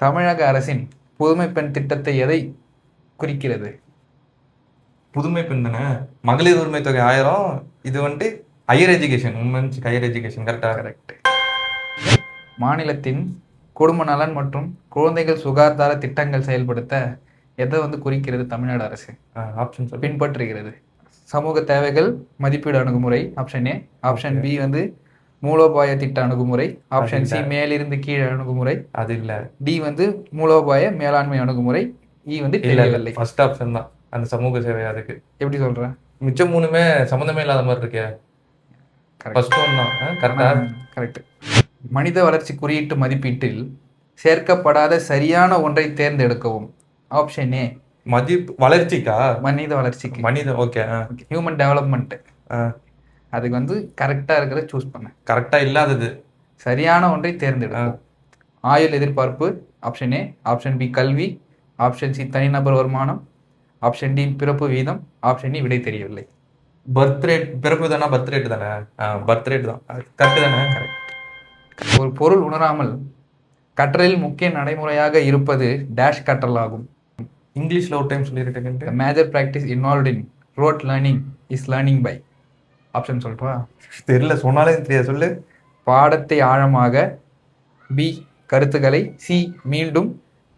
தமிழக அரசின் புதுமை பெண் திட்டத்தை எதை குறிக்கிறது? புதுமை பெண் தானே, மகளிர் உரிமை தொகை 1000. இது வந்துட்டு higher education, women's higher education. கரெக்டாக? கரெக்ட். மாநிலத்தின் குடும்ப நலன் மற்றும் குழந்தைகள் சுகாதார திட்டங்கள் செயல்படுத்த எதை குறிக்கிறது தமிழ்நாடு அரசு? ஆப்ஷன் பின்பற்றுகிறது. சமூக தேவைகள் மதிப்பீடு அணுகுமுறை ஆப்ஷன் ஏ. ஆப்ஷன் பி மூலோபாய திட்ட அணுகுமுறை. ஆப்ஷன் சி மேலிருந்து கீழே அணுகுமுறை. அது இல்ல. டி மூலோபாய மேலாண்மை அணுகுமுறை. இ தெரியவில்லை. ஃபர்ஸ்ட் ஆப்ஷன் தான், அந்த சமூக சேவை. அதுக்கு எப்படி சொல்றேன்? மிச்சம் மூணுமே சம்மந்தமே இல்லாத மாதிரி இருக்கே. ஃபர்ஸ்ட் ஒன் தான். கரெக்டா? கரெக்ட். மனித வளர்ச்சி குறியீட்டு மதிப்பீட்டில் சேர்க்கப்படாத சரியான ஒன்றை தேர்ந்தெடுக்கவும். ஆப்ஷன் ஏ வளர்ச்சிக்கா? மனித வளர்ச்சிக்கு. ஓகே. Human development. அதுக்கு கரெக்டா இருக்கிறத சூஸ் பண்ண. கரெக்டா இல்லாதது சரியான ஒன்றை தேர்ந்தெடுக்கும். ஆயுள் எதிர்பார்ப்பு. Option A. ஆப்ஷன் பி கல்வி. ஆப்ஷன் சி தனிநபர் வருமானம். ஆப்ஷன் டி பிறப்பு வீதம். ஆப்ஷன் இ விடை தெரியவில்லை. Birth rate. பிறப்பு தானே? பர்த் ரேட் தானே? பர்த் ரேட் தான். கரெக்ட் தானே? கரெக்ட். ஒரு பொருள் உணராமல் கற்றலில் முக்கிய நடைமுறையாக இருப்பது டேஷ் கற்றல் ஆகும். இங்கிலீஷ்ல ஒரு டைம் சொல்லிருக்கேன். Major practice involved in rote learning is learning by. Option சொல்றா? தெரியல, சொன்னாலே தெரியாது. சொல்லு. பாடத்தை ஆழமாக. பி கருத்துக்களை. சி மீண்டும்.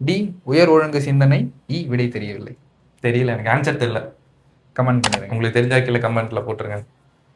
டி உயர் ஒழுங்கு சிந்தனை. இ விடை தெரியவில்லை. தெரியல, எனக்கு ஆன்சர் தெரியல. கமெண்ட் பண்ணுங்க. உங்களுக்கு தெரிஞ்சா கீழே கமெண்ட்ல போட்டுருங்க.